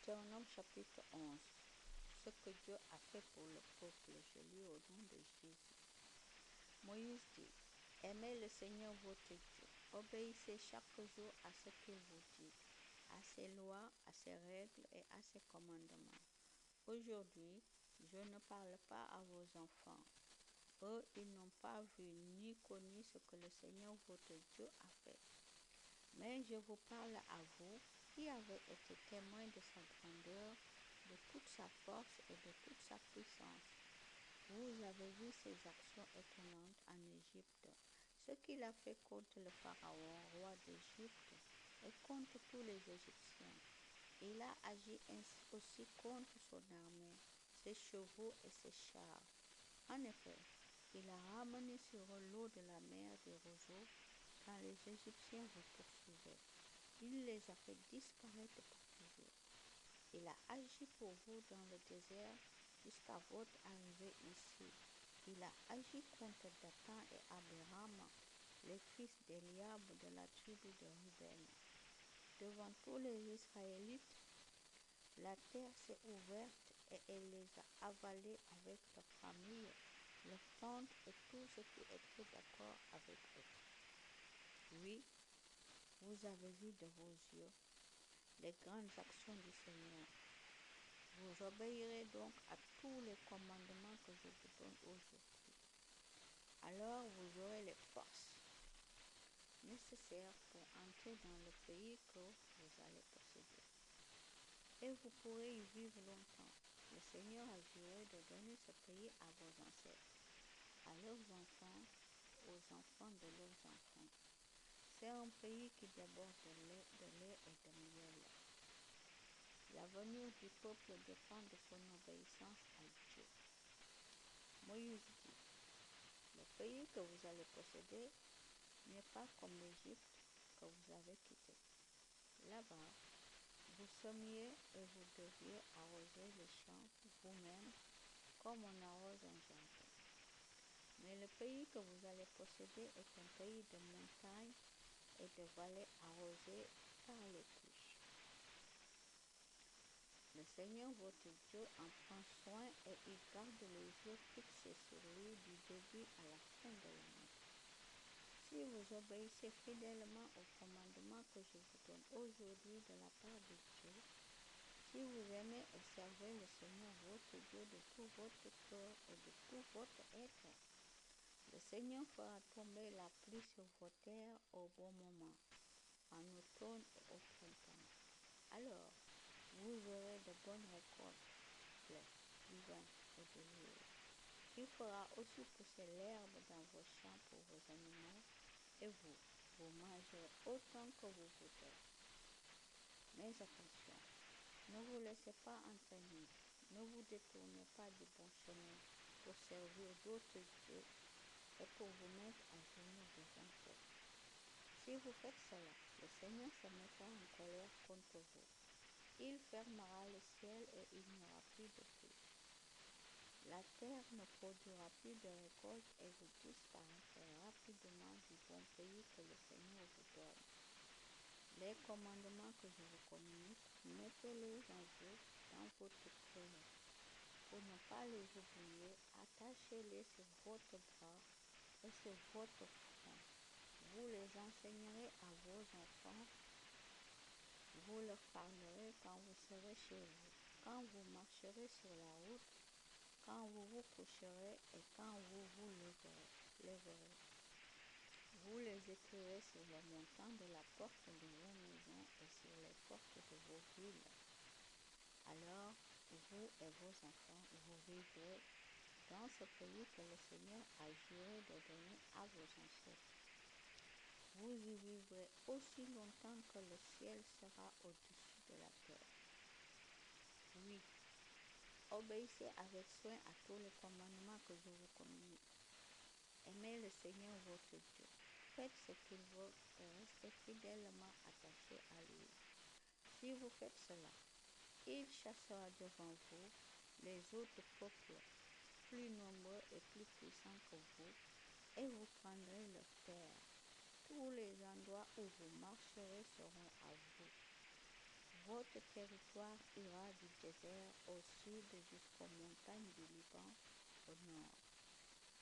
Deutéronome chapitre 11. Ce que Dieu a fait pour le peuple, je lis au nom de Jésus. Moïse dit, aimez le Seigneur votre Dieu, obéissez chaque jour à ce qu'il vous dit, à ses lois, à ses règles et à ses commandements. Aujourd'hui, je ne parle pas à vos enfants. Eux, ils n'ont pas vu ni connu ce que le Seigneur votre Dieu a fait. Mais je vous parle à vous qui avez été témoins de sa grandeur, de toute sa force et de toute sa puissance. Vous avez vu ses actions étonnantes en Égypte, ce qu'il a fait contre le Pharaon, roi d'Égypte, et contre tous les Égyptiens. Il a agi aussi contre son armée, ses chevaux et ses chars. En effet, il a ramené sur eux l'eau de la mer des roseaux quand les Égyptiens vous poursuivaient. Il les a fait disparaître pour toujours. Il a agi pour vous dans le désert jusqu'à votre arrivée ici. Il a agi contre Dathan et Abiram, les fils d'Eliab de la tribu de Ruben. Devant tous les Israélites, la terre s'est ouverte et elle les a avalés avec leur famille, leurs tentes et tout ce qui était d'accord avec eux. Oui, vous avez vu de vos yeux les grandes actions du Seigneur. Vous obéirez donc à tous les commandements que je vous donne aujourd'hui. Alors vous aurez les forces nécessaires pour entrer dans le pays que vous allez posséder. Et vous pourrez y vivre longtemps. Le Seigneur a juré de donner ce pays à vos ancêtres, à leurs enfants, aux enfants de leurs enfants. C'est un pays qui déborde de lait et de miel. L'avenir du peuple dépend de son obéissance à Dieu. Moïse dit, le pays que vous allez posséder n'est pas comme l'Égypte que vous avez quittée. Là-bas, vous semiez et vous deviez arroser les champs vous-même comme on arrose un jardin. Mais le pays que vous allez posséder est un pays de montagnes et de vallées arrosées par les pluies. Le Seigneur votre Dieu en prend soin et il garde les yeux fixés sur lui du début à la fin de l'année. Si vous obéissez fidèlement aux commandements que je vous donne aujourd'hui de la part de Dieu, si vous aimez et servez le Seigneur votre Dieu de tout votre cœur et de tout votre être, le Seigneur fera tomber la pluie sur vos terres au bon moment, en automne et au printemps. Alors, vous aurez de bonnes récoltes, blé, du vin et de l'huile. Il fera aussi pousser l'herbe dans vos champs pour vos animaux, et vous mangerez autant que vous voudrez. Mais attention, ne vous laissez pas entraîner, ne vous détournez pas du bon chemin pour servir d'autres dieux et pour vous mettre à genoux devant eux. Si vous faites cela, le Seigneur se mettra en colère contre vous. Il fermera le ciel et il n'y aura plus de pluie. La terre ne produira plus de récolte et vous disparaîtrez rapidement du bon pays que le Seigneur vous donne. Les commandements que je vous communique, mettez-les en vous dans votre cœur. Pour ne pas les oublier, attachez-les sur votre bras et sur votre front. Vous les enseignerez à vos enfants. Vous leur parlerez quand vous serez chez vous, quand vous marcherez sur la route, quand vous vous coucherez et quand vous vous lèverez. Vous les écrirez sur les montants de la porte de vos maisons et sur les portes de vos villes. Alors, vous et vos enfants, vous vivrez dans ce pays que le Seigneur a juré de donner à vos ancêtres. Vous y vivrez aussi longtemps que le ciel sera au-dessus de la terre. Oui, obéissez avec soin à tous les commandements que je vous communique. Aimez le Seigneur votre Dieu. Faites ce qu'il veut et restez fidèlement attachés à lui. Si vous faites cela, il chassera devant vous les autres peuples plus nombreux et plus puissants que vous, et vous prendrez leur terre. Tous les endroits où vous marcherez seront à vous. Votre territoire ira du désert au sud jusqu'aux montagnes du Liban au nord.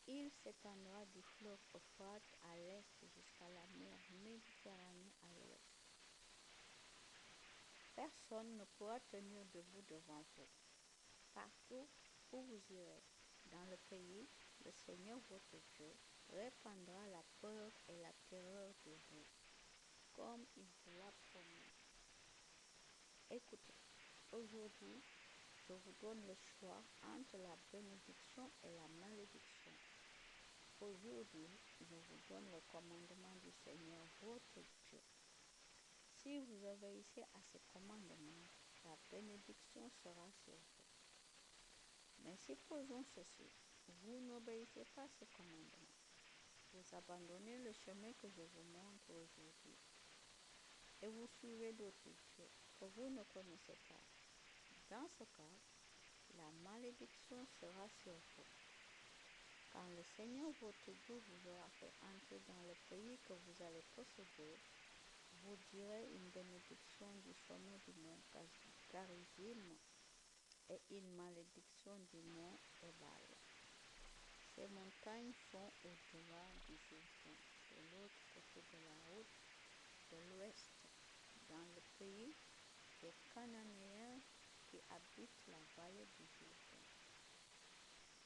Il s'étendra du fleuve Euphrate à l'est jusqu'à la mer Méditerranée à l'ouest. Personne ne pourra tenir debout devant vous. Partout où vous irez dans le pays, le Seigneur votre Dieu répandra la peur et la terreur de vous, comme il vous l'a promis. Écoutez, aujourd'hui, je vous donne le choix entre la bénédiction et la malédiction. Aujourd'hui, je vous donne le commandement du Seigneur votre Dieu. Si vous obéissez à ces commandements, la bénédiction sera sur vous. Mais supposons ceci, vous n'obéissez pas à ces commandements. Vous abandonnez le chemin que je vous montre aujourd'hui et vous suivez d'autres dieux que vous ne connaissez pas. Dans ce cas, la malédiction sera sur vous. Quand le Seigneur votre Dieu vous aura fait entrer dans le pays que vous allez posséder, vous direz une bénédiction du sommet du mont Garizim et une malédiction du mont Ebal. Ces montagnes sont au-delà du Jourdain, de l'autre côté de la route de l'ouest, dans le pays des Cananéens qui habitent la vallée du Jourdain.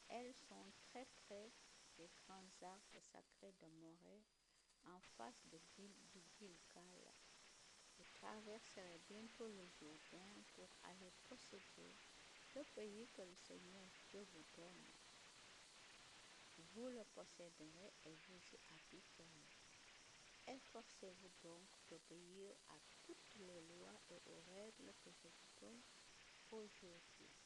Elles sont très près des grands arbres sacrés de Morée, en face du Gilgal. Vous traverserez bientôt le Jourdain pour aller posséder le pays que le Seigneur Dieu vous donne. Vous le posséderez et vous y habiterez. Efforcez-vous donc d'obéir à toutes les lois et aux règles que je vous donne aujourd'hui.